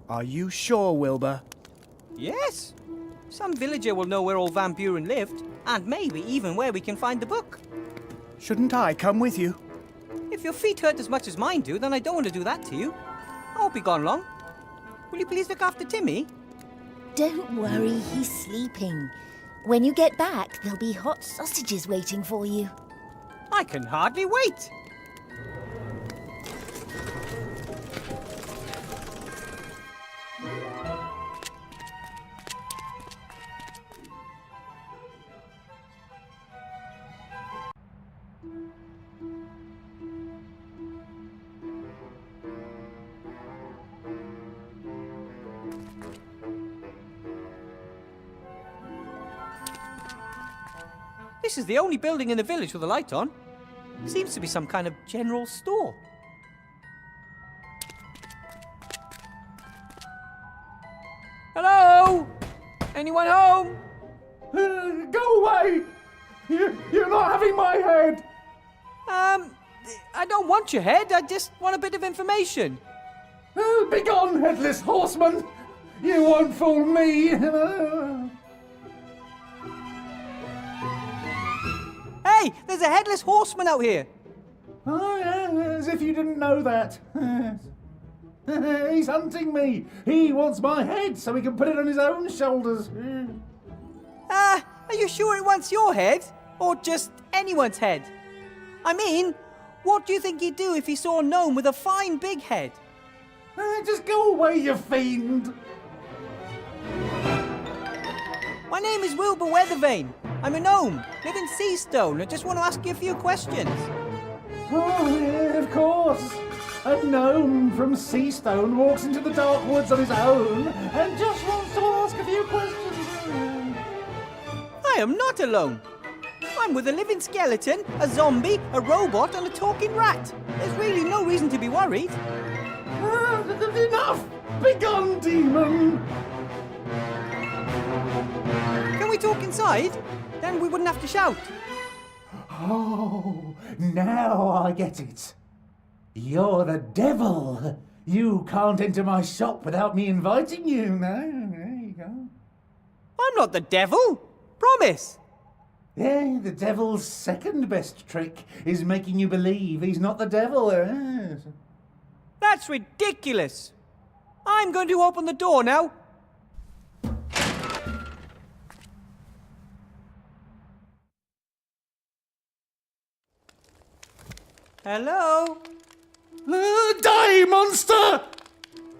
Are you sure, Wilbur? Yes. Some villager will know where old Van Buren lived, and maybe even where we can find the book. Shouldn't I come with you? If your feet hurt as much as mine do, then I don't want to do that to you. I won't be gone long. Will you please look after Timmy? Don't worry, he's sleeping. When you get back, there'll be hot sausages waiting for you. I can hardly wait. This is the only building in the village with a light on. Seems to be some kind of general store. Hello? Anyone home? Go away! You're not having my head! I don't want your head, I just want a bit of information. Begone, headless horseman! You won't fool me! Hey, there's a headless horseman out here. Oh, yeah, as if you didn't know that. He's hunting me. He wants my head so he can put it on his own shoulders. Are you sure it wants your head? Or just anyone's head? I mean, what do you think he'd do if he saw a gnome with a fine big head? Just go away, you fiend. My name is Wilbur Weathervane. I'm a gnome, live in Seastone. I just want to ask you a few questions. Oh, yeah, of course. A gnome from Seastone walks into the dark woods on his own and just wants to ask a few questions. I am not alone. I'm with a living skeleton, a zombie, a robot, and a talking rat. There's really no reason to be worried. Enough! Begone, demon! Can we talk inside? Then we wouldn't have to shout. Oh, now I get it. You're the devil. You can't enter my shop without me inviting you. No, there you go. I'm not the devil. Promise. Yeah, the devil's second best trick is making you believe he's not the devil. Yes. That's ridiculous. I'm going to open the door now. Hello? Die, monster!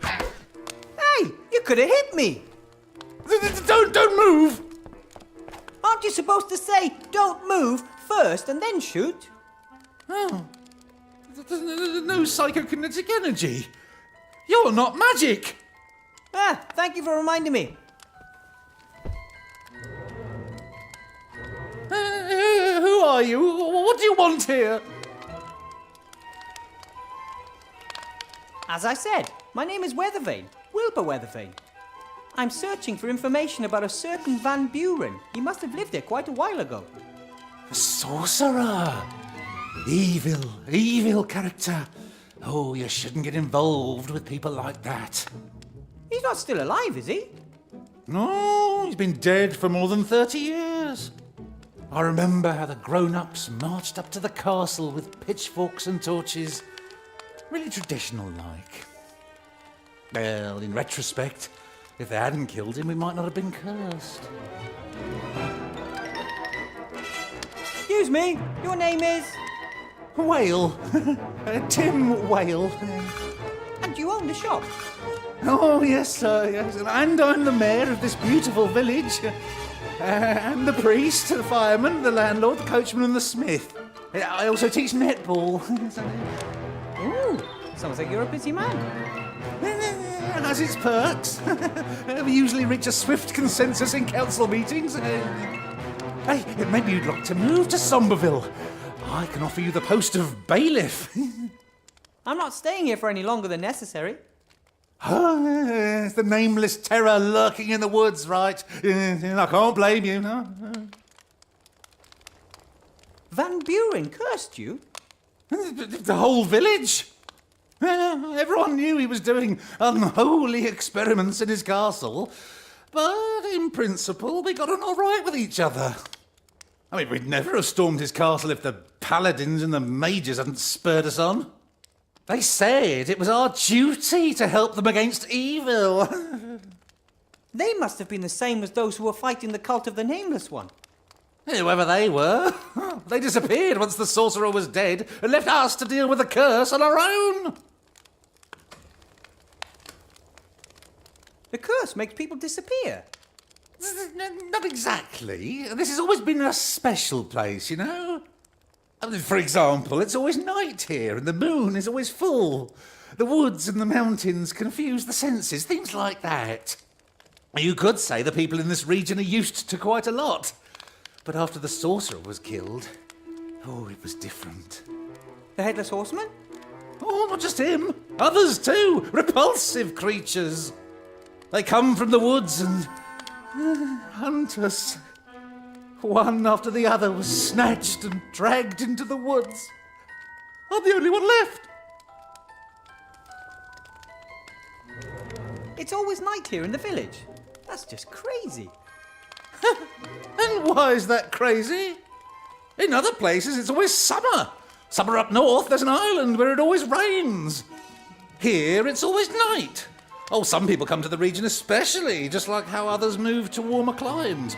Hey, you could have hit me. Don't move! Aren't you supposed to say, don't move first and then shoot? Oh. There's no psychokinetic energy. You're not magic. Thank you for reminding me. Who are you? What do you want here? As I said, my name is Weathervane, Wilbur Weathervane. I'm searching for information about a certain Van Buren. He must have lived there quite a while ago. A sorcerer. Evil character. Oh, you shouldn't get involved with people like that. He's not still alive, is he? No, he's been dead for more than 30 years. I remember how the grown-ups marched up to the castle with pitchforks and torches. Really traditional-like. Well, in retrospect, if they hadn't killed him, we might not have been cursed. Excuse me, your name is... Whale. Tim Whale. And you own the shop? Oh, yes, sir, yes. And I'm the mayor of this beautiful village. And the priest, the fireman, the landlord, the coachman and the smith. I also teach netball. Ooh, sounds like you're a busy man. Has its perks. We usually reach a swift consensus in council meetings. Hey, maybe you'd like to move to Somberville. I can offer you the post of bailiff. I'm not staying here for any longer than necessary. It's the nameless terror lurking in the woods, right? I can't blame you. No. Van Buren cursed you? The whole village. Everyone knew he was doing unholy experiments in his castle, but in principle we got on all right with each other. I mean, we'd never have stormed his castle if the paladins and the mages hadn't spurred us on. They said it was our duty to help them against evil. They must have been the same as those who were fighting the cult of the Nameless One. Whoever they were, they disappeared once the sorcerer was dead and left us to deal with the curse on our own. The curse makes people disappear. Not exactly. This has always been a special place, you know? I mean, for example, it's always night here and the moon is always full. The woods and the mountains confuse the senses, things like that. You could say the people in this region are used to quite a lot. But after the sorcerer was killed, it was different. The Headless Horseman? Oh, not just him. Others too. Repulsive creatures. They come from the woods and hunt us. One after the other was snatched and dragged into the woods. I'm the only one left. It's always night here in the village. That's just crazy. And why is that crazy? In other places it's always summer. Summer up north, there's an island where it always rains. Here it's always night. Oh, some people come to the region especially, just like how others move to warmer climes.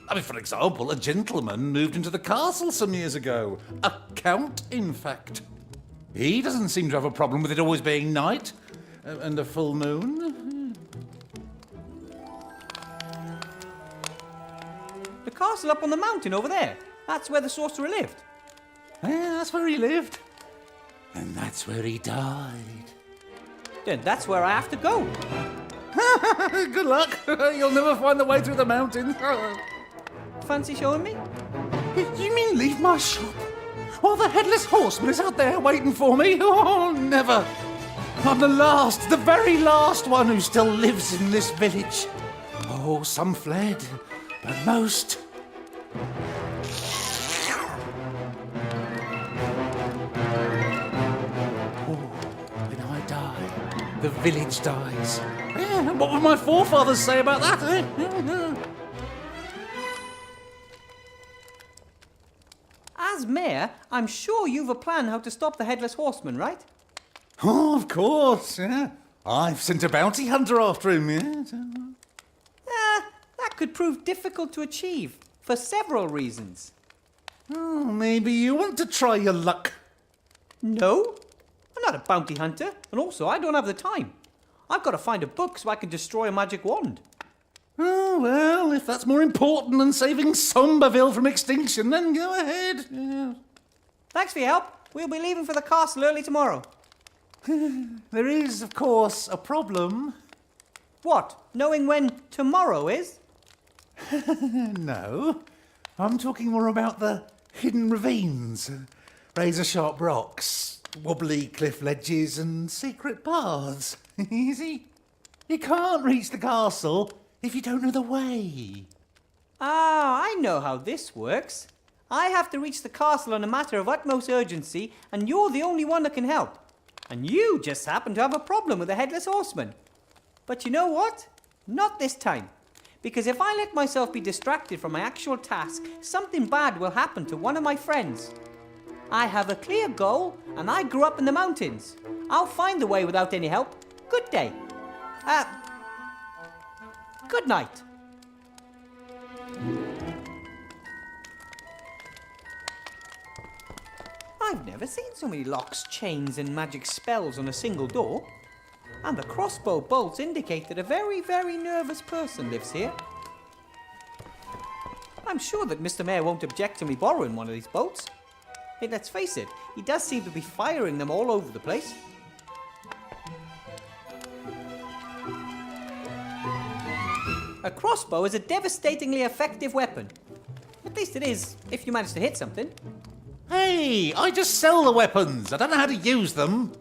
I mean, for example, a gentleman moved into the castle some years ago. A count, in fact. He doesn't seem to have a problem with it always being night and a full moon. The castle up on the mountain over there. That's where the sorcerer lived. Yeah, that's where he lived. And that's where he died. Then that's where I have to go. Good luck. You'll never find the way through the mountains. Fancy showing me? You mean leave my shop? While the Headless Horseman is out there waiting for me? Oh, never. I'm the very last one who still lives in this village. Oh, some fled, but most... When I die, the village dies. Yeah, what would my forefathers say about that, eh? As mayor, I'm sure you've a plan how to stop the Headless Horseman, right? Oh, of course, yeah. I've sent a bounty hunter after him, yes. That could prove difficult to achieve, for several reasons. Oh, maybe you want to try your luck. No, I'm not a bounty hunter, and also I don't have the time. I've got to find a book so I can destroy a magic wand. Oh, well, if that's more important than saving Somberville from extinction, then go ahead. Yeah. Thanks for your help. We'll be leaving for the castle early tomorrow. There is, of course, a problem. What? Knowing when tomorrow is? No, I'm talking more about the hidden ravines, razor-sharp rocks, wobbly cliff ledges and secret paths. Easy. You can't reach the castle if you don't know the way. Ah, I know how this works. I have to reach the castle on a matter of utmost urgency, and you're the only one that can help. And you just happen to have a problem with the Headless Horseman. But you know what? Not this time. Because if I let myself be distracted from my actual task, something bad will happen to one of my friends. I have a clear goal, and I grew up in the mountains. I'll find the way without any help. Good day. Good night. I've never seen so many locks, chains, and magic spells on a single door. And the crossbow bolts indicate that a very, very nervous person lives here. I'm sure that Mr. Mayor won't object to me borrowing one of these bolts. Hey, let's face it, he does seem to be firing them all over the place. A crossbow is a devastatingly effective weapon. At least it is, if you manage to hit something. Hey, I just sell the weapons. I don't know how to use them.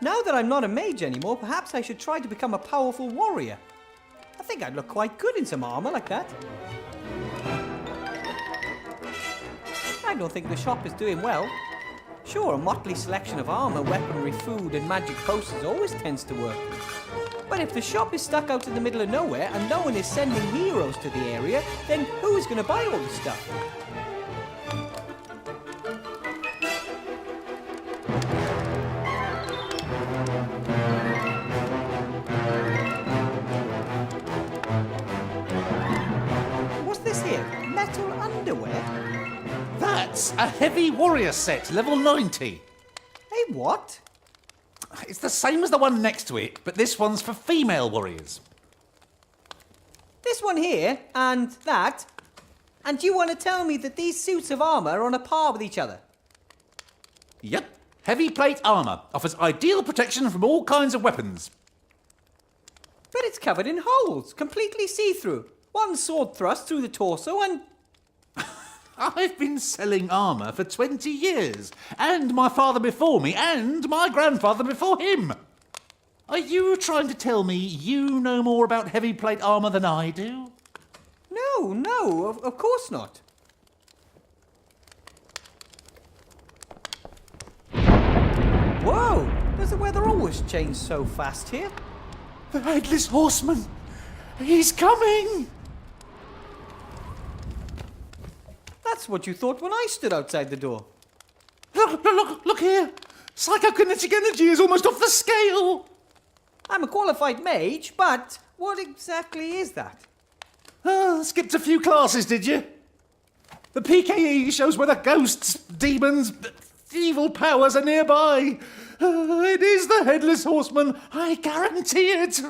Now that I'm not a mage anymore, perhaps I should try to become a powerful warrior. I think I'd look quite good in some armor like that. I don't think the shop is doing well. Sure, a motley selection of armour, weaponry, food and magic potions always tends to work. But if the shop is stuck out in the middle of nowhere and no one is sending heroes to the area, then who is going to buy all the stuff? What's this here? Metal underwear? That's a heavy warrior set, level 90. Hey, what? It's the same as the one next to it, but this one's for female warriors. This one here, and that. And you want to tell me that these suits of armour are on a par with each other? Yep. Heavy plate armour offers ideal protection from all kinds of weapons. But it's covered in holes, completely see-through. One sword thrust through the torso and... I've been selling armour for 20 years, and my father before me, and my grandfather before him. Are you trying to tell me you know more about heavy plate armour than I do? No, of course not. Whoa! Does the weather always change so fast here? The Headless Horseman! He's coming! That's what you thought when I stood outside the door. Look here! Psychokinetic energy is almost off the scale! I'm a qualified mage, but what exactly is that? Skipped a few classes, did you? The PKE shows whether ghosts, demons, evil powers are nearby. It is the Headless Horseman, I guarantee it.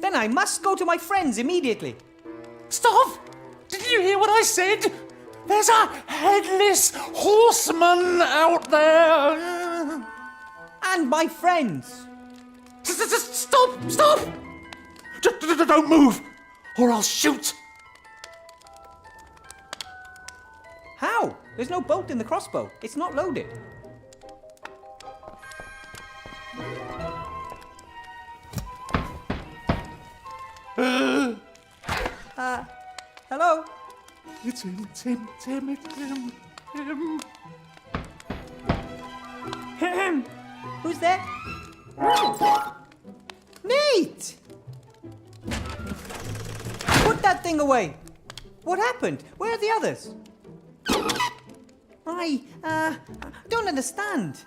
Then I must go to my friends immediately. Stop! Did you hear what I said? There's a Headless Horseman out there. And my friends. Stop! Don't move, or I'll shoot. How? There's no bolt in the crossbow. It's not loaded. Hello? It's him. Who's there? Nate! Put that thing away. What happened? Where are the others? I don't understand.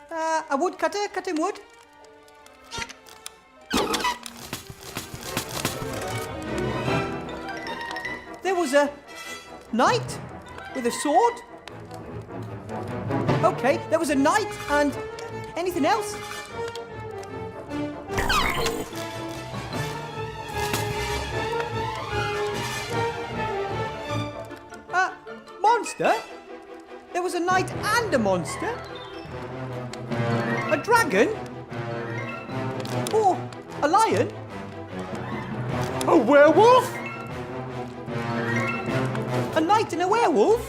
A woodcutter cutting wood? There was a knight with a sword. Okay, there was a knight and anything else? Monster? There was a knight and a monster? A dragon? Or a lion? A werewolf? A knight and a werewolf?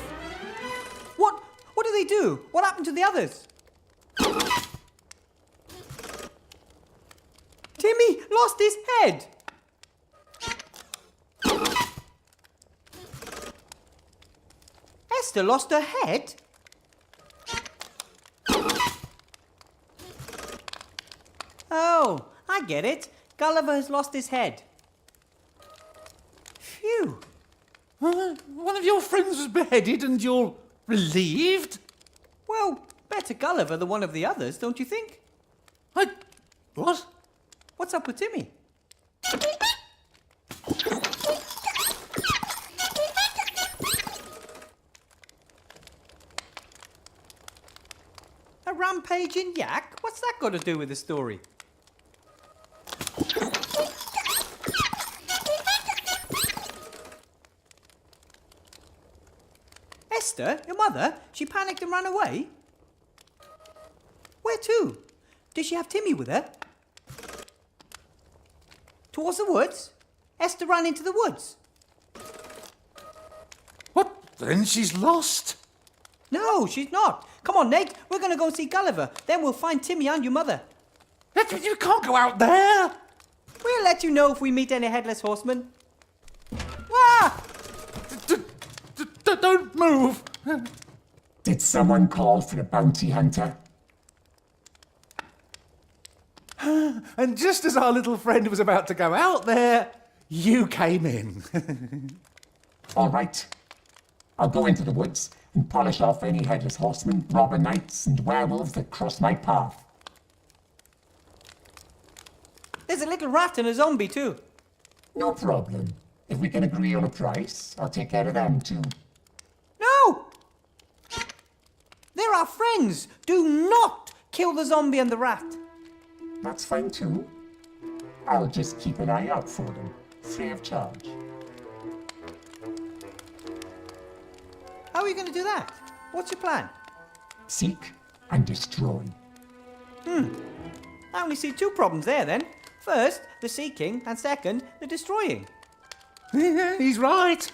What do they do? What happened to the others? Timmy lost his head! Esther lost her head? Oh, I get it. Gulliver has lost his head. Phew. One of your friends was beheaded and you're relieved? Well, better Gulliver than one of the others, don't you think? What? What's up with Timmy? A rampaging yak? What's that got to do with the story? Esther, your mother, she panicked and ran away? Where to? Did she have Timmy with her? Towards the woods? Esther ran into the woods. What? Then she's lost? No, she's not. Come on, Nate, we're going to go see Gulliver. Then we'll find Timmy and your mother. You can't go out there. We'll let you know if we meet any headless horsemen. Ah! Don't move! Did someone call for a bounty hunter? And just as our little friend was about to go out there, you came in. All right. I'll go into the woods and polish off any headless horsemen, robber knights, and werewolves that cross my path. There's a little rat and a zombie too. No problem. If we can agree on a price, I'll take care of them too. No! They're our friends. Do not kill the zombie and the rat. That's fine too. I'll just keep an eye out for them, free of charge. How are you going to do that? What's your plan? Seek and destroy. I only see two problems there then. First, the seeking, and second, the destroying. He's right.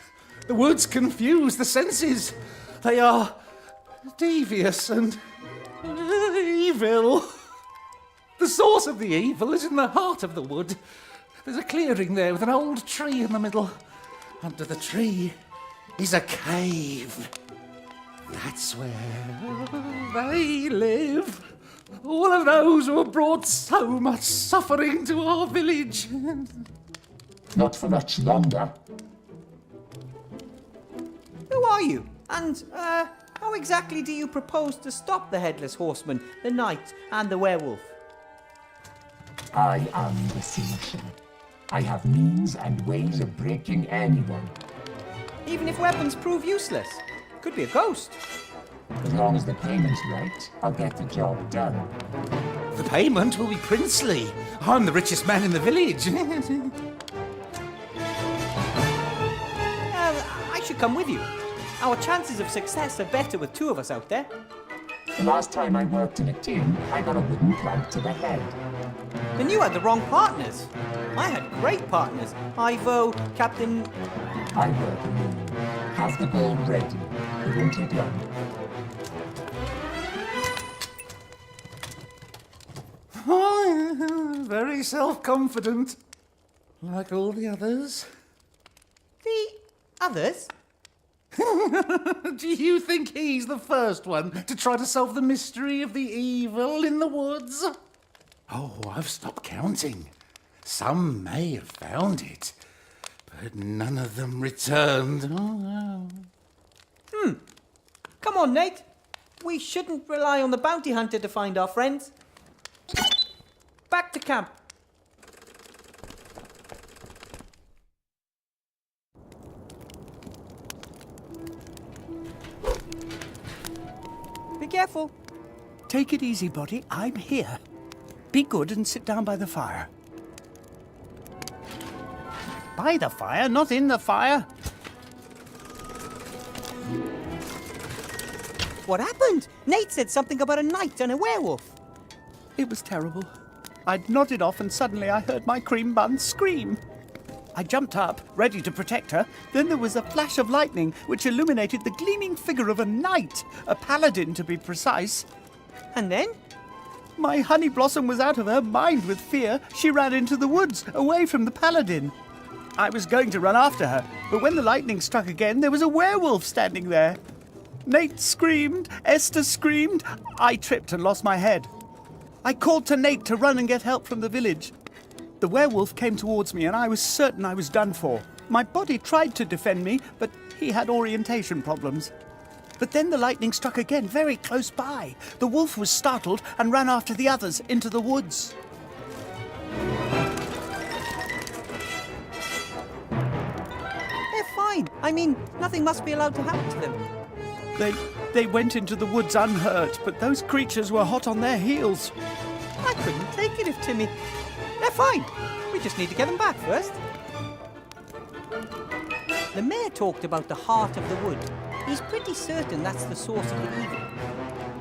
The woods confuse the senses. They are devious and evil. The source of the evil is in the heart of the wood. There's a clearing there with an old tree in the middle. Under the tree is a cave. That's where they live. All of those who have brought so much suffering to our village. Not for much longer. Who are you? And, how exactly do you propose to stop the Headless Horseman, the Knight, and the Werewolf? I am the solution. I have means and ways of breaking anyone. Even if weapons prove useless. Could be a ghost. As long as the payment's right, I'll get the job done. The payment will be princely. I'm the richest man in the village. I should come with you. Our chances of success are better with two of us out there. The last time I worked in a tin, I got a wooden plank to the head. Then you had the wrong partners. I had great partners. Ivo, Captain... I work alone. Have the gold ready. It won't take long. Oh, very self-confident, like all the others. The others? Do you think he's the first one to try to solve the mystery of the evil in the woods? Oh, I've stopped counting. Some may have found it, but none of them returned. Oh, no. Come on, Nate. We shouldn't rely on the bounty hunter to find our friends. Back to camp. Be careful. Take it easy, Buddy. I'm here. Be good and sit down by the fire. By the fire, not in the fire. What happened? Nate said something about a knight and a werewolf. It was terrible. I'd nodded off and suddenly I heard my cream bun scream. I jumped up, ready to protect her. Then there was a flash of lightning which illuminated the gleaming figure of a knight, a paladin to be precise. And then? My honey blossom was out of her mind with fear. She ran into the woods, away from the paladin. I was going to run after her, but when the lightning struck again, there was a werewolf standing there. Nate screamed, Esther screamed. I tripped and lost my head. I called to Nate to run and get help from the village. The werewolf came towards me and I was certain I was done for. My body tried to defend me, but he had orientation problems. But then the lightning struck again, very close by. The wolf was startled and ran after the others into the woods. They're fine. I mean, nothing must be allowed to happen to them. They went into the woods unhurt, but those creatures were hot on their heels. I couldn't take it if Timmy... They're fine. We just need to get them back first. The mayor talked about the heart of the wood. He's pretty certain that's the source of the evil.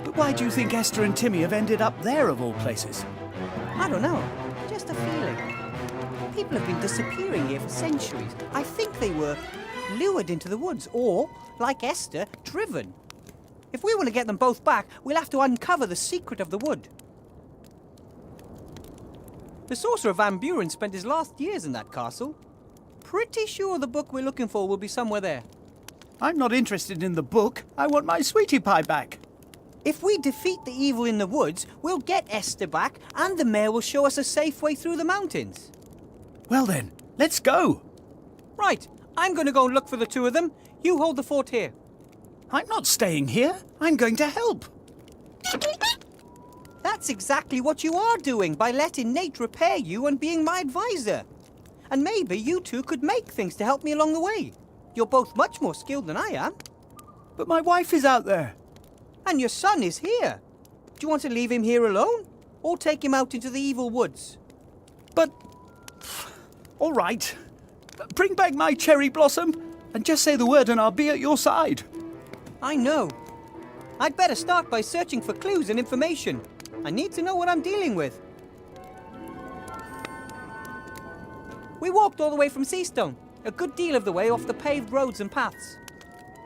But why do you think Esther and Timmy have ended up there of all places? I don't know. Just a feeling. People have been disappearing here for centuries. I think they were lured into the woods or, like Esther, driven. If we want to get them both back, we'll have to uncover the secret of the wood. The sorcerer Van Buren spent his last years in that castle. Pretty sure the book we're looking for will be somewhere there. I'm not interested in the book. I want my sweetie pie back. If we defeat the evil in the woods, we'll get Esther back, and the mayor will show us a safe way through the mountains. Well then, let's go. Right, I'm going to go and look for the two of them. You hold the fort here. I'm not staying here. I'm going to help. That's exactly what you are doing by letting Nate repair you and being my advisor. And maybe you two could make things to help me along the way. You're both much more skilled than I am. But my wife is out there. And your son is here. Do you want to leave him here alone? Or take him out into the evil woods? But... all right. Bring back my cherry blossom and just say the word and I'll be at your side. I know. I'd better start by searching for clues and information. I need to know what I'm dealing with. We walked all the way from Seastone, a good deal of the way off the paved roads and paths.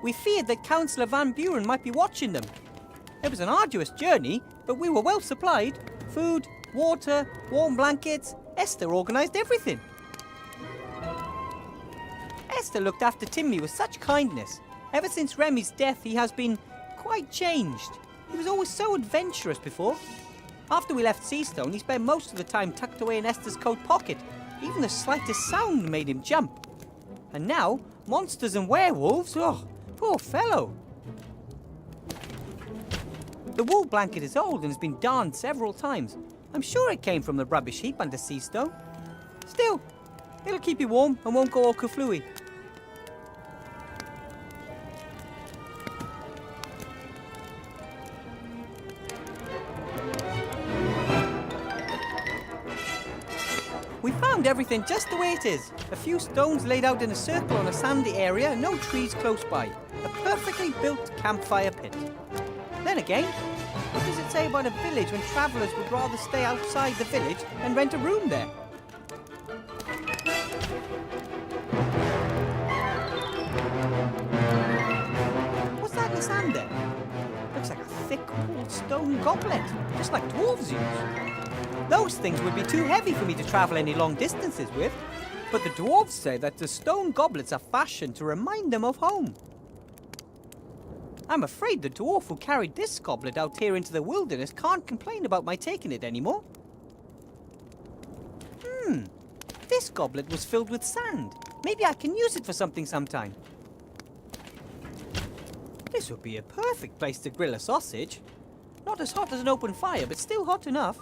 We feared that Councillor Van Buren might be watching them. It was an arduous journey, but we were well supplied. Food, water, warm blankets. Esther organised everything. Esther looked after Timmy with such kindness. Ever since Remy's death, he has been quite changed. He was always so adventurous before. After we left Seastone, he spent most of the time tucked away in Esther's coat pocket. Even the slightest sound made him jump. And now, monsters and werewolves, oh, poor fellow. The wool blanket is old and has been darned several times. I'm sure it came from the rubbish heap under Seastone. Still, it'll keep you warm and won't go all kaflooey. We found everything just the way it is. A few stones laid out in a circle on a sandy area and no trees close by. A perfectly built campfire pit. Then again, what does it say about a village when travellers would rather stay outside the village and rent a room there? What's that in the sand there? Looks like a thick walled stone goblet, just like dwarves use. Those things would be too heavy for me to travel any long distances with, but the dwarves say that the stone goblets are fashioned to remind them of home. I'm afraid the dwarf who carried this goblet out here into the wilderness can't complain about my taking it anymore. This goblet was filled with sand. Maybe I can use it for something sometime. This would be a perfect place to grill a sausage. Not as hot as an open fire, but still hot enough.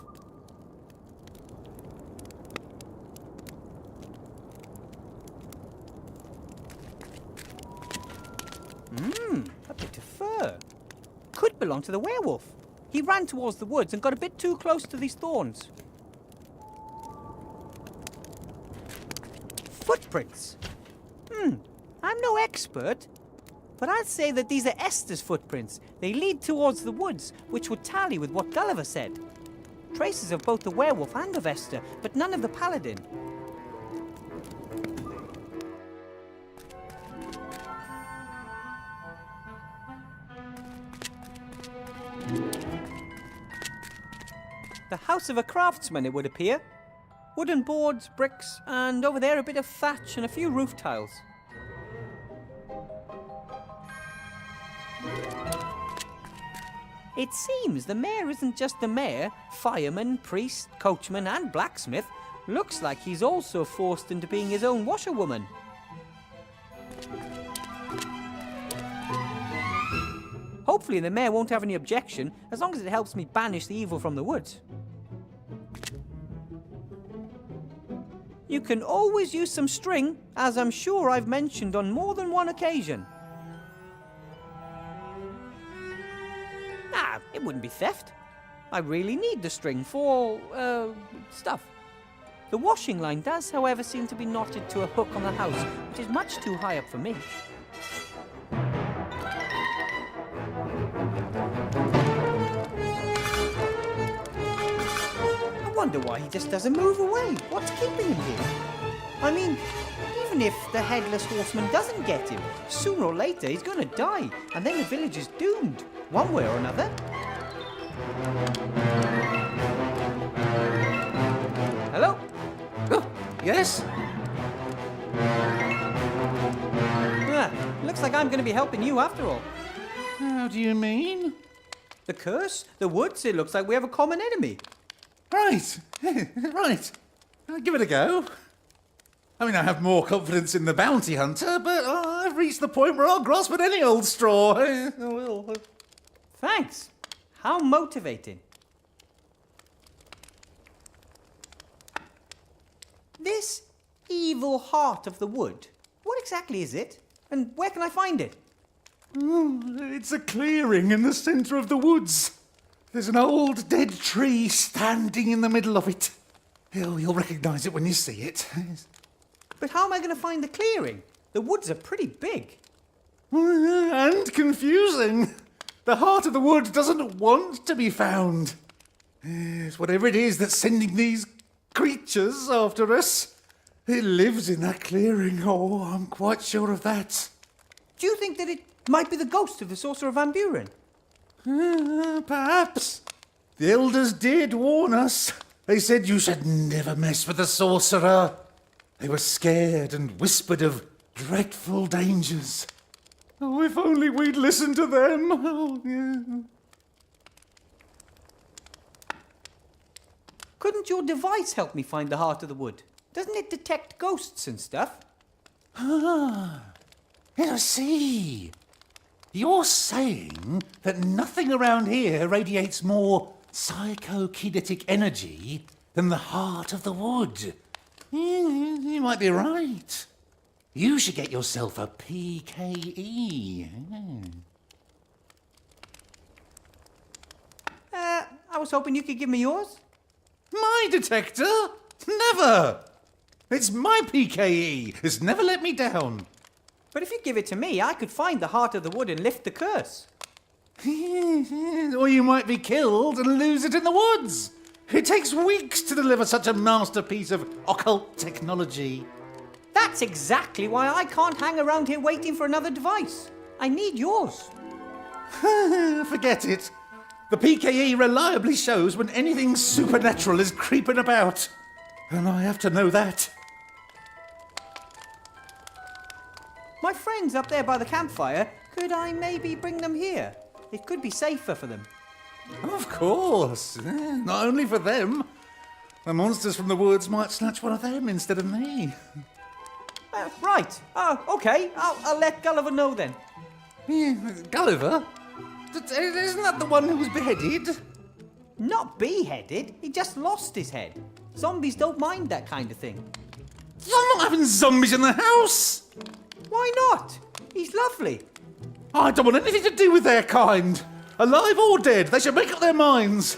A bit of fur. Could belong to the werewolf. He ran towards the woods and got a bit too close to these thorns. Footprints. I'm no expert, but I'd say that these are Esther's footprints. They lead towards the woods, which would tally with what Gulliver said. Traces of both the werewolf and of Esther, but none of the paladin. The house of a craftsman, it would appear. Wooden boards, bricks, and over there a bit of thatch and a few roof tiles. It seems the mayor isn't just the mayor. Fireman, priest, coachman, and blacksmith. Looks like he's also forced into being his own washerwoman. Hopefully the mayor won't have any objection, as long as it helps me banish the evil from the woods. You can always use some string, as I'm sure I've mentioned on more than one occasion. It wouldn't be theft. I really need the string for, stuff. The washing line does, however, seem to be knotted to a hook on the house, which is much too high up for me. I wonder why he just doesn't move away. What's keeping him here? I mean, even if the headless horseman doesn't get him, sooner or later he's gonna die, and then the village is doomed, one way or another. Hello? Yes? Looks like I'm going to be helping you after all. How do you mean? The curse? The woods? It looks like we have a common enemy. Right. Right. I'll give it a go. I mean, I have more confidence in the bounty hunter, but I've reached the point where I'll grasp at any old straw. I will. Thanks. How motivating. This evil heart of the wood, what exactly is it? And where can I find it? It's a clearing in the centre of the woods. There's an old dead tree standing in the middle of it. You'll recognise it when you see it. But how am I going to find the clearing? The woods are pretty big. And confusing. The heart of the wood doesn't want to be found. Yes, whatever it is that's sending these creatures after us, it lives in that clearing. Oh, I'm quite sure of that. Do you think that it might be the ghost of the Sorcerer Van Buren? Perhaps. The elders did warn us. They said you should never mess with the sorcerer. They were scared and whispered of dreadful dangers. Oh, if only we'd listened to them. Oh, yeah. Couldn't your device help me find the heart of the wood? Doesn't it detect ghosts and stuff? Ah, I see. You're saying that nothing around here radiates more psychokinetic energy than the heart of the wood. You might be right. You should get yourself a PKE. I was hoping you could give me yours. My detector? Never! It's my PKE. It's never let me down. But if you give it to me, I could find the heart of the wood and lift the curse. Or you might be killed and lose it in the woods. It takes weeks to deliver such a masterpiece of occult technology. That's exactly why I can't hang around here waiting for another device. I need yours. Forget it. The PKE reliably shows when anything supernatural is creeping about. And I have to know that. My friends up there by the campfire, could I maybe bring them here? It could be safer for them. Of course. Not only for them. The monsters from the woods might snatch one of them instead of me. Right. Okay. I'll let Gulliver know then. Gulliver? Isn't that the one who was beheaded? Not beheaded. He just lost his head. Zombies don't mind that kind of thing. I'm not having zombies in the house. Why not? He's lovely. I don't want anything to do with their kind. Alive or dead, they should make up their minds.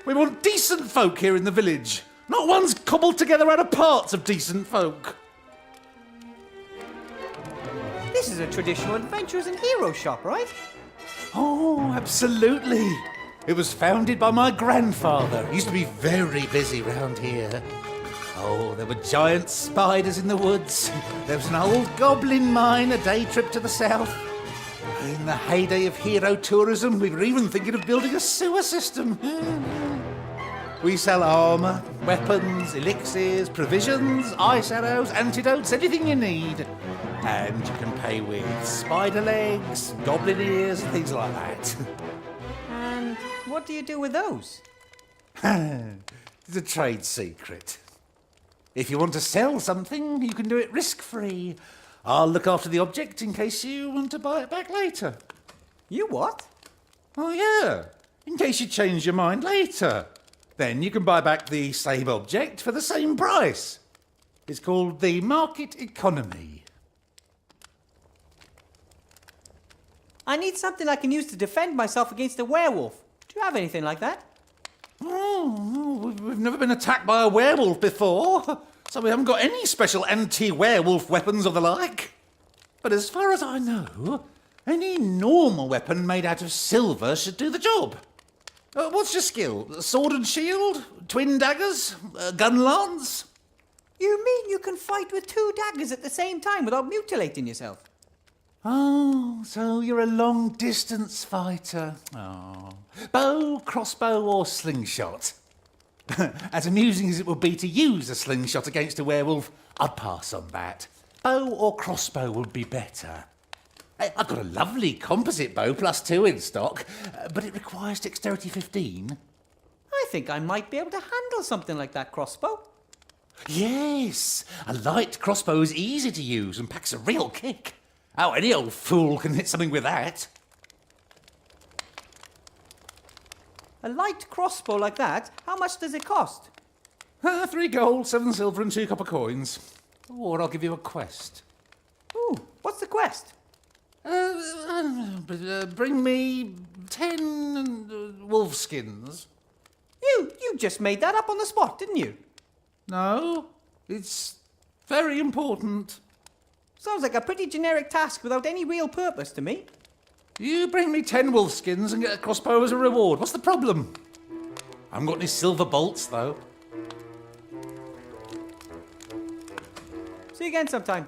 We want decent folk here in the village, not ones cobbled together out of parts of decent folk. This is a traditional adventurers and heroes shop, right? Oh, absolutely. It was founded by my grandfather. He used to be very busy round here. Oh, there were giant spiders in the woods. There was an old goblin mine a day trip to the south. In the heyday of hero tourism, we were even thinking of building a sewer system. We sell armour, weapons, elixirs, provisions, ice arrows, antidotes, anything you need. And you can pay with spider legs, goblin ears, things like that. And what do you do with those? It's a trade secret. If you want to sell something, you can do it risk-free. I'll look after the object in case you want to buy it back later. You what? Oh, yeah. In case you change your mind later. Then you can buy back the same object for the same price. It's called the market economy. I need something I can use to defend myself against a werewolf. Do you have anything like that? Oh, we've never been attacked by a werewolf before, so we haven't got any special anti-werewolf weapons or the like. But as far as I know, any normal weapon made out of silver should do the job. What's your skill? Sword and shield? Twin daggers? Gun lance? You mean you can fight with two daggers at the same time without mutilating yourself? Oh, so you're a long-distance fighter. Oh. Bow, crossbow or slingshot? As amusing as it would be to use a slingshot against a werewolf, I'd pass on that. Bow or crossbow would be better. I've got a lovely composite bow +2 in stock, but it requires dexterity 15. I think I might be able to handle something like that crossbow. Yes, a light crossbow is easy to use and packs a real kick. Oh, any old fool can hit something with that. A light crossbow like that, how much does it cost? 3 gold, 7 silver and 2 copper coins. Or I'll give you a quest. Ooh, what's the quest? Bring me 10 wolf skins. You just made that up on the spot, didn't you? No, it's very important. Sounds like a pretty generic task without any real purpose to me. You bring me 10 wolf skins and get a crossbow as a reward. What's the problem? I haven't got any silver bolts, though. See you again sometime.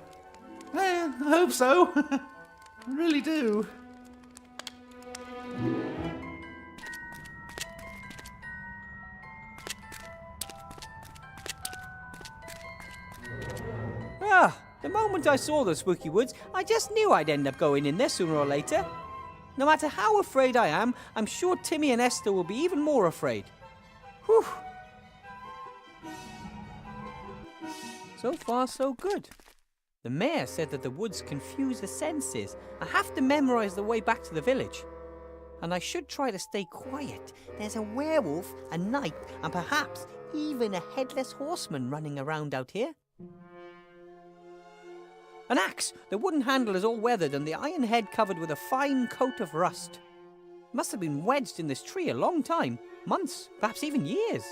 I hope so. I really do. The moment I saw the spooky woods, I just knew I'd end up going in there sooner or later. No matter how afraid I am, I'm sure Timmy and Esther will be even more afraid. Whew. So far, so good. The mayor said that the woods confuse the senses. I have to memorize the way back to the village. And I should try to stay quiet. There's a werewolf, a knight, and perhaps even a headless horseman running around out here. An axe. The wooden handle is all weathered and the iron head covered with a fine coat of rust. Must have been wedged in this tree a long time. Months, perhaps even years.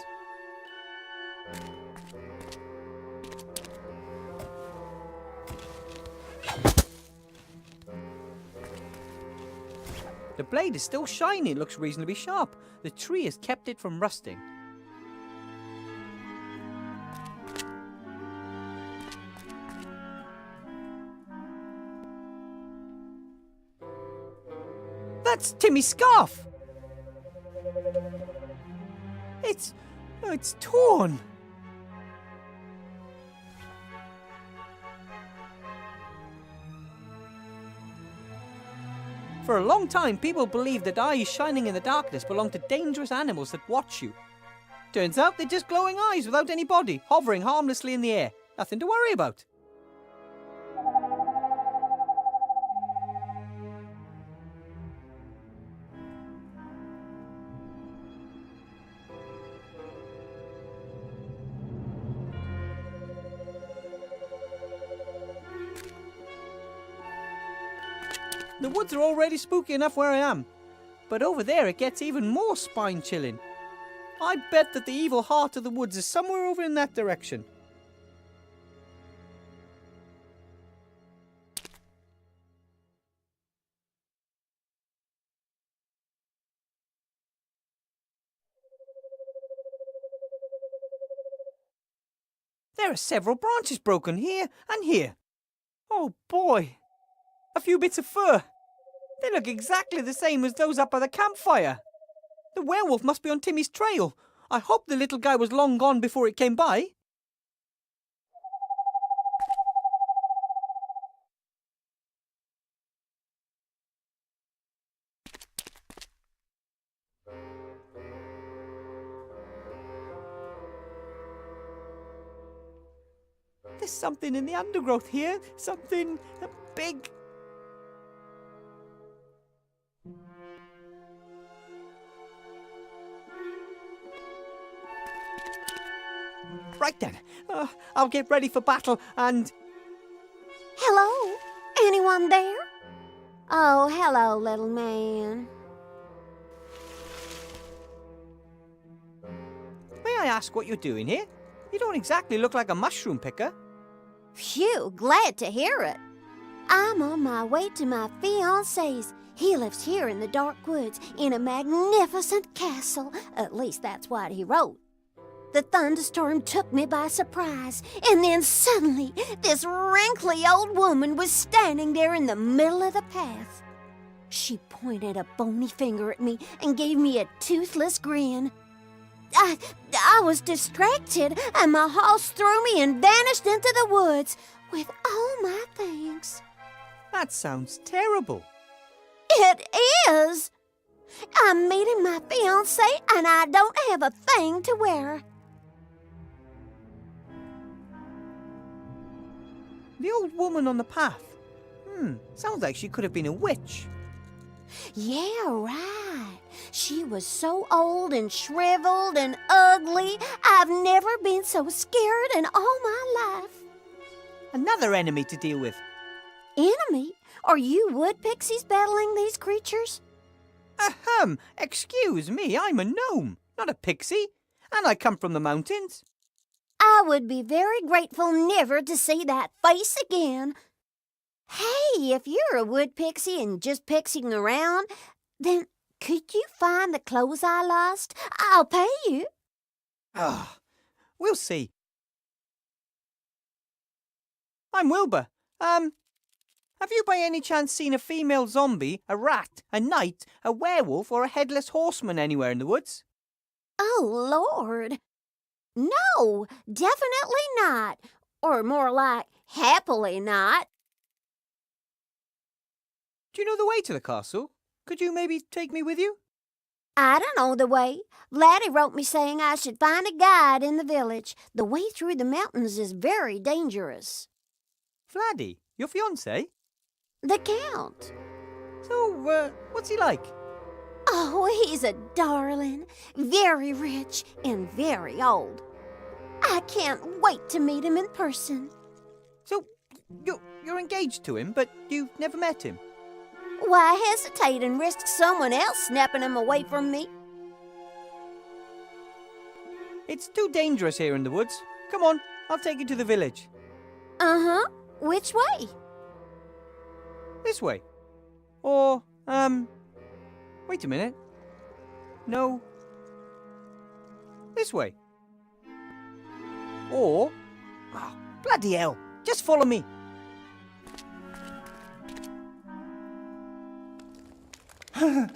The blade is still shiny. It looks reasonably sharp. The tree has kept it from rusting. That's Timmy's scarf! It's torn! For a long time, people believed that eyes shining in the darkness belonged to dangerous animals that watch you. Turns out they're just glowing eyes without any body, hovering harmlessly in the air. Nothing to worry about. The woods are already spooky enough where I am, but over there it gets even more spine-chilling. I bet that the evil heart of the woods is somewhere over in that direction. There are several branches broken here and here. Oh boy! A few bits of fur. They look exactly the same as those up by the campfire. The werewolf must be on Timmy's trail. I hope the little guy was long gone before it came by. There's something in the undergrowth here. Something big. Right then, I'll get ready for battle and... Hello? Anyone there? Oh, hello, little man. May I ask what you're doing here? You don't exactly look like a mushroom picker. Phew, glad to hear it. I'm on my way to my fiancé's. He lives here in the dark woods in a magnificent castle. At least that's what he wrote. The thunderstorm took me by surprise, and then suddenly this wrinkly old woman was standing there in the middle of the path. She pointed a bony finger at me and gave me a toothless grin. I was distracted, and my horse threw me and vanished into the woods with all my things. That sounds terrible. It is. I'm meeting my fiancé, and I don't have a thing to wear. The old woman on the path. Sounds like she could have been a witch. Yeah, right. She was so old and shriveled and ugly. I've never been so scared in all my life. Another enemy to deal with. Enemy? Are you wood pixies battling these creatures? Ahem, excuse me, I'm a gnome, not a pixie, and I come from the mountains. I would be very grateful never to see that face again. Hey, if you're a wood pixie and just pixieing around, then could you find the clothes I lost? I'll pay you. We'll see. I'm Wilbur. Have you by any chance seen a female zombie, a rat, a knight, a werewolf, or a headless horseman anywhere in the woods? Oh, Lord. No, definitely not. Or more like, happily not. Do you know the way to the castle? Could you maybe take me with you? I don't know the way. Laddie wrote me saying I should find a guide in the village. The way through the mountains is very dangerous. Vladdy, your fiancé? The Count. So, what's he like? Oh, he's a darling. Very rich and very old. I can't wait to meet him in person. So, you're engaged to him, but you've never met him? Why hesitate and risk someone else snapping him away from me? It's too dangerous here in the woods. Come on, I'll take you to the village. Uh-huh. Which way? This way. Or, wait a minute. No. This way. Or, bloody hell, just follow me.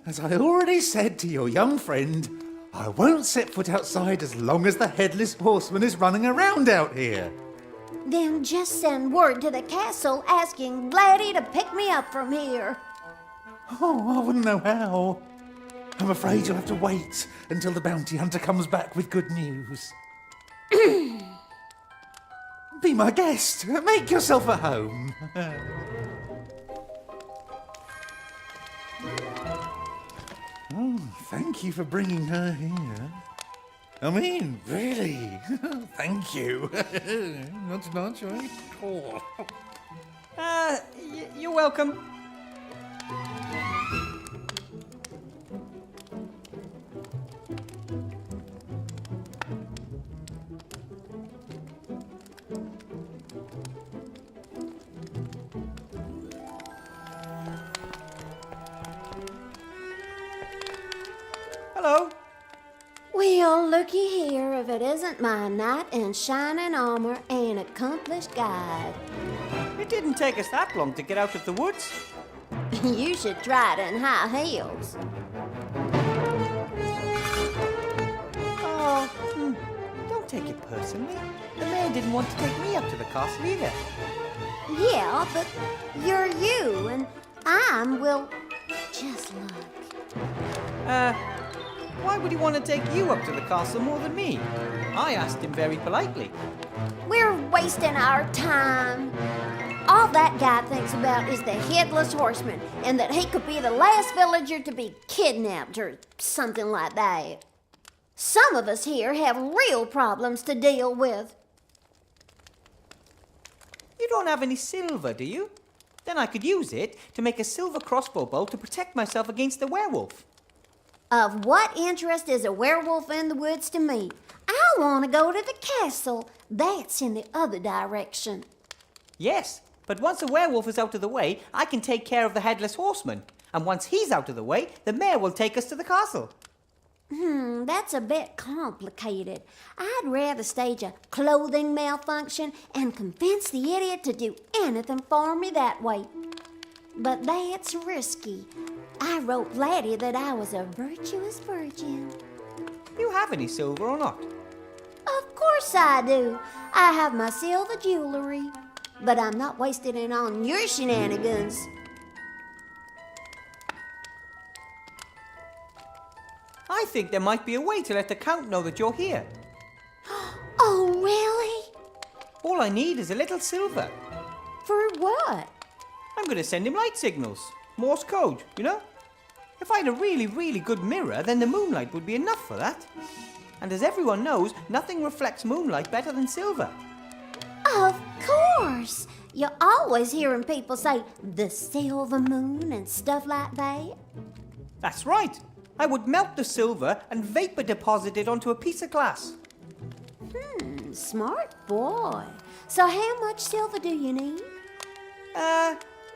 As I already said to your young friend, I won't set foot outside as long as the headless horseman is running around out here. Then just send word to the castle asking Vladdy to pick me up from here. Oh, I wouldn't know how. I'm afraid you'll have to wait until the bounty hunter comes back with good news. Be my guest. Make yourself at home. Oh, thank you for bringing her here. I mean, really, thank you. Not much, right? Oh. You're welcome. Hello. Well, looky here if it isn't my knight in shining armor and accomplished guide. It didn't take us that long to get out of the woods. You should try it in high heels. Oh, don't take it personally. The man didn't want to take me up to the castle either. Yeah, but you're you, and I'm, well, just look. Why would he want to take you up to the castle more than me? I asked him very politely. We're wasting our time. All that guy thinks about is the headless horseman, and that he could be the last villager to be kidnapped or something like that. Some of us here have real problems to deal with. You don't have any silver, do you? Then I could use it to make a silver crossbow bolt to protect myself against the werewolf. Of what interest is a werewolf in the woods to me? I want to go to the castle. That's in the other direction. Yes, but once the werewolf is out of the way, I can take care of the headless horseman. And once he's out of the way, the mayor will take us to the castle. That's a bit complicated. I'd rather stage a clothing malfunction and convince the idiot to do anything for me that way. But that's risky. I wrote Vladdy that I was a virtuous virgin. you have any silver or not? Of course I do. I have my silver jewelry. But I'm not wasting it on your shenanigans. I think there might be a way to let the Count know that you're here. Oh, really? All I need is a little silver. For what? I'm going to send him light signals. Morse code, you know? If I had a really, really good mirror, then the moonlight would be enough for that. And as everyone knows, nothing reflects moonlight better than silver. Of course. You're always hearing people say the silver moon and stuff like that. That's right. I would melt the silver and vapor deposit it onto a piece of glass. Smart boy. So how much silver do you need?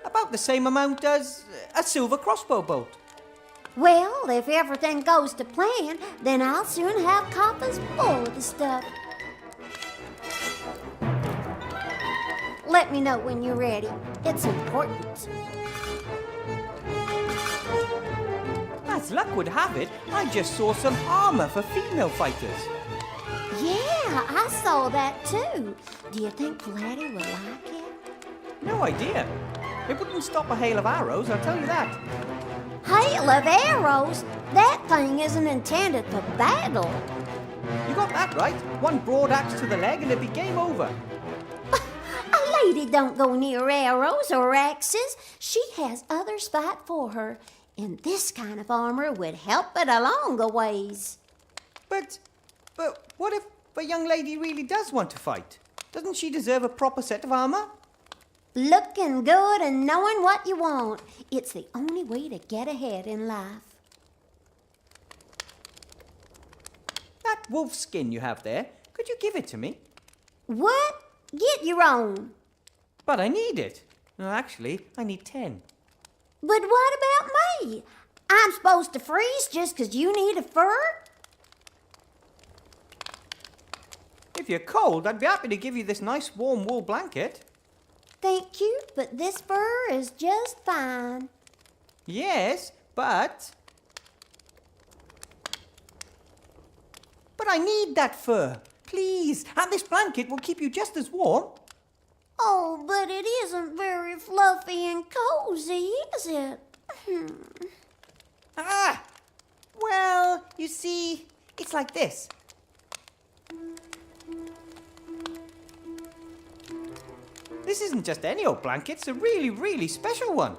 About the same amount as a silver crossbow bolt. Well, if everything goes to plan, then I'll soon have coffers full of the stuff. Let me know when you're ready. It's important. As luck would have it, I just saw some armor for female fighters. Yeah, I saw that too. Do you think Vladdy would like it? No idea. It wouldn't stop a hail of arrows, I'll tell you that. Hail of arrows? That thing isn't intended for battle. You got that right. One broad axe to the leg and it'd be game over. A lady don't go near arrows or axes. She has others fight for her. And this kind of armor would help it along a ways. But what if a young lady really does want to fight? Doesn't she deserve a proper set of armor? Looking good and knowing what you want. It's the only way to get ahead in life. That wolf skin you have there, could you give it to me? What? Get your own. But I need it. No, actually, I need 10. But what about me? I'm supposed to freeze just 'cause you need a fur? If you're cold, I'd be happy to give you this nice warm wool blanket. Thank you, but this fur is just fine. Yes, but I need that fur. Please, and this blanket will keep you just as warm. Oh, but it isn't very fluffy and cozy, is it? Well, you see, it's like this. This isn't just any old blanket, it's a really, really special one.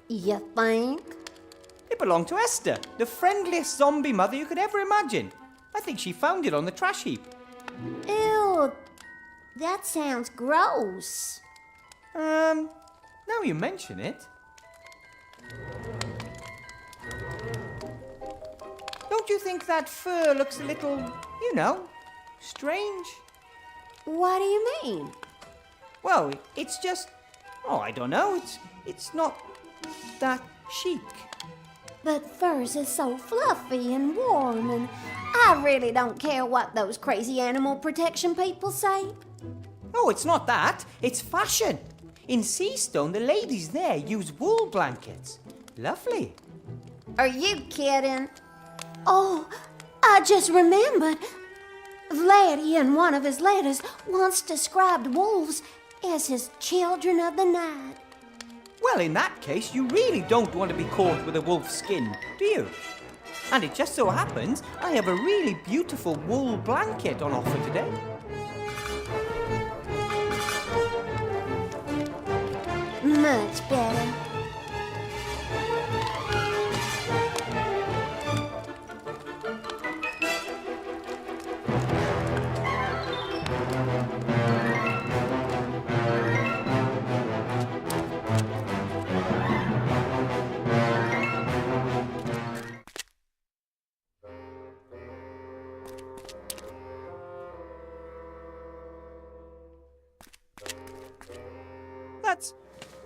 You think? It belonged to Esther, the friendliest zombie mother you could ever imagine. I think she found it on the trash heap. Ew, that sounds gross. Now you mention it. Don't you think that fur looks a little, strange? What do you mean? Well, it's just, I don't know, it's not that chic. But furs is so fluffy and warm, and I really don't care what those crazy animal protection people say. Oh, it's not that, it's fashion. In Seastone, the ladies there use wool blankets. Lovely. Are you kidding? Oh, I just remembered. Vladdy in one of his letters once described wolves as his children of the night. Well, in that case, you really don't want to be caught with a wolf's skin, do you? And it just so happens I have a really beautiful wool blanket on offer today. Much better.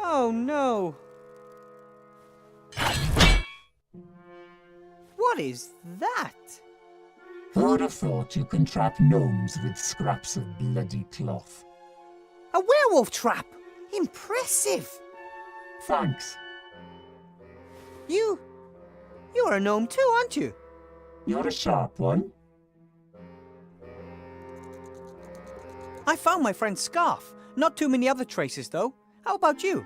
Oh no. What is that? Who'd have thought you can trap gnomes with scraps of bloody cloth? A werewolf trap! Impressive! Thanks. You're a gnome too, aren't you? You're a sharp one. I found my friend's scarf. Not too many other traces, though. How about you?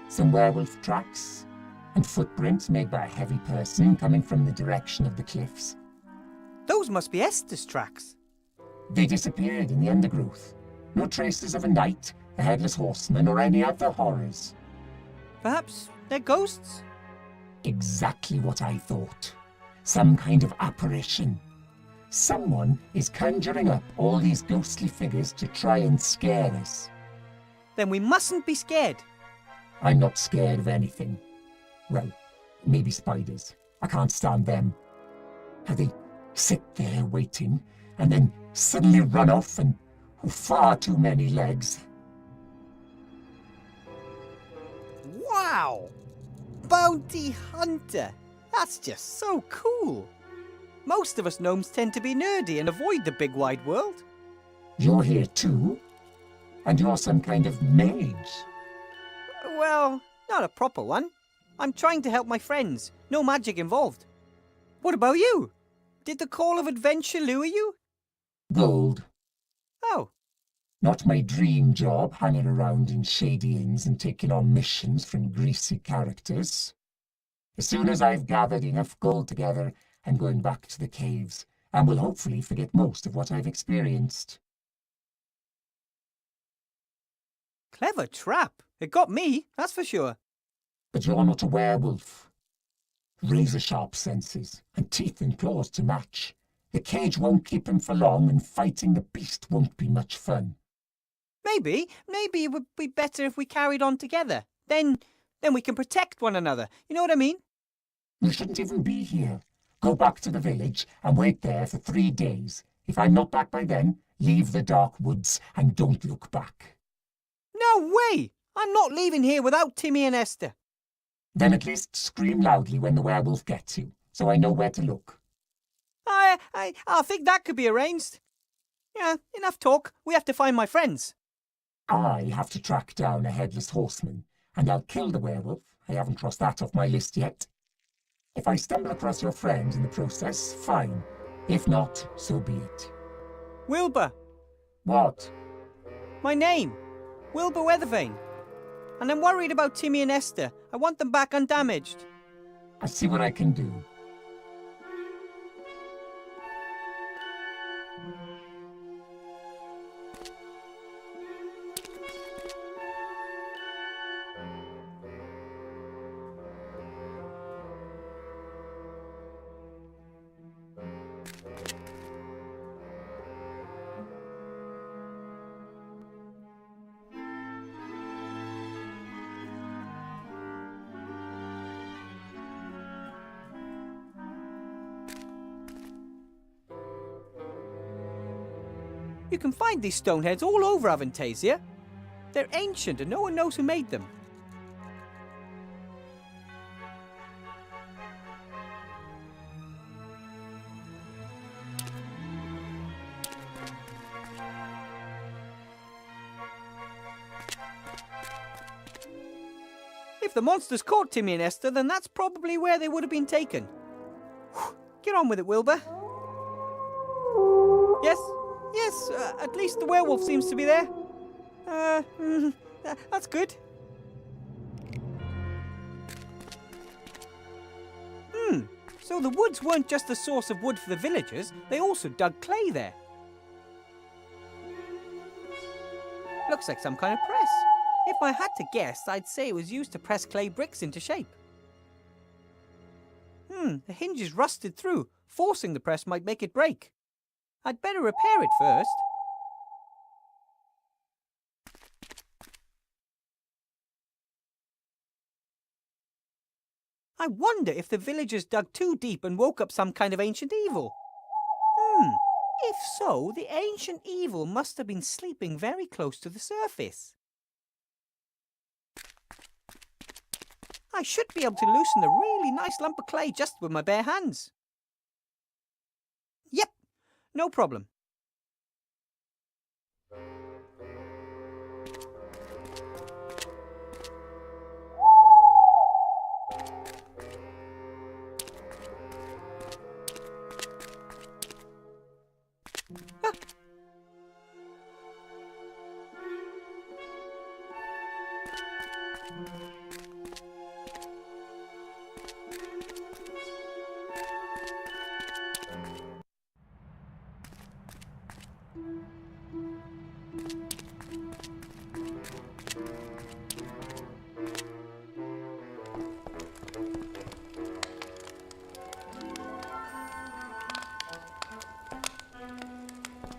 Some werewolf tracks and footprints made by a heavy person coming from the direction of the cliffs. Those must be Esther's tracks. They disappeared in the undergrowth. No traces of a knight, a headless horseman, or any other horrors. Perhaps they're ghosts? Exactly what I thought. Some kind of apparition. Someone is conjuring up all these ghostly figures to try and scare us. Then we mustn't be scared. I'm not scared of anything. Well, maybe spiders. I can't stand them. How they sit there waiting and then suddenly run off and far too many legs. Wow! Bounty hunter! That's just so cool. Most of us gnomes tend to be nerdy and avoid the big wide world. You're here too? And you're some kind of mage? Well, not a proper one. I'm trying to help my friends. No magic involved. What about you? Did the call of adventure lure you? Gold. Oh, Not my dream job, hanging around in shady inns and taking on missions from greasy characters. As soon as I've gathered enough gold together, I'm going back to the caves, and will hopefully forget most of what I've experienced. clever trap. It got me, that's for sure. But you're not a werewolf. Razor-sharp senses, and teeth and claws to match. The cage won't keep him for long, and fighting the beast won't be much fun. Maybe it would be better if we carried on together. Then we can protect one another. You know what I mean? You shouldn't even be here. Go back to the village and wait there for 3 days. If I'm not back by then, leave the dark woods and don't look back. No way! I'm not leaving here without Timmy and Esther. Then at least scream loudly when the werewolf gets you, so I know where to look. I think that could be arranged. Yeah, enough talk. We have to find my friends. I have to track down a headless horseman, and I'll kill the werewolf. I haven't crossed that off my list yet. If I stumble across your friend in the process, fine. If not, so be it. Wilbur. What? My name. Wilbur Weathervane. And I'm worried about Timmy and Esther. I want them back undamaged. I'll see what I can do. You can find these stoneheads all over Avantasia. They're ancient and no one knows who made them. If the monsters caught Timmy and Esther, then that's probably where they would have been taken. Whew. Get on with it, Wilbur. Yes, at least the werewolf seems to be there. That's good. So the woods weren't just the source of wood for the villagers, they also dug clay there. Looks like some kind of press. If I had to guess, I'd say it was used to press clay bricks into shape. The hinge is rusted through. Forcing the press might make it break. I'd better repair it first. I wonder if the villagers dug too deep and woke up some kind of ancient evil. If so, the ancient evil must have been sleeping very close to the surface. I should be able to loosen a really nice lump of clay just with my bare hands. Yep, no problem.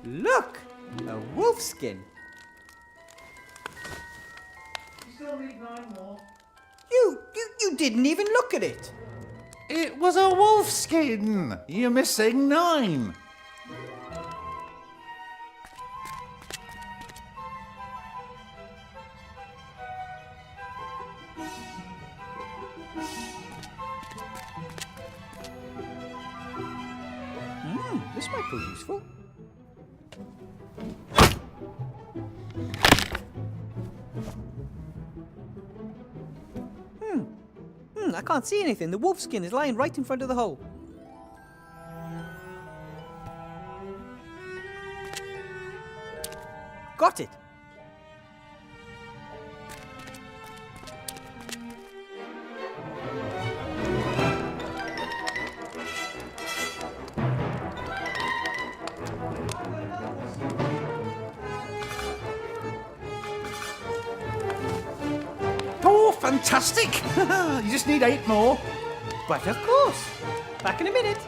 Look! A wolf skin. You still need 9 more. You didn't even look at it. It was a wolf skin. You're missing 9. This might prove useful. I can't see anything. The wolf skin is lying right in front of the hole. Got it. Oh, fantastic! You just need 8 more. But of course. Back in a minute.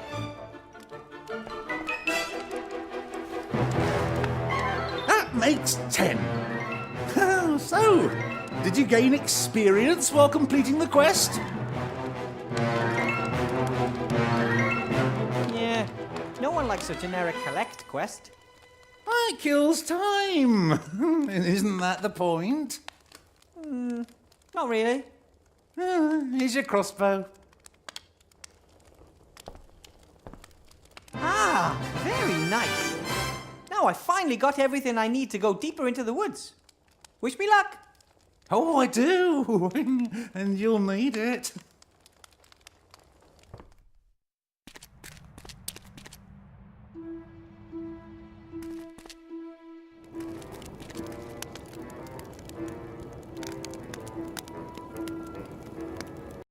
That makes 10. So, did you gain experience while completing the quest? Yeah. No one likes a generic collect quest. It kills time. Isn't that the point? Not really. Here's your crossbow. Ah, very nice. Now I finally got everything I need to go deeper into the woods. Wish me luck. Oh, I do. And you'll need it.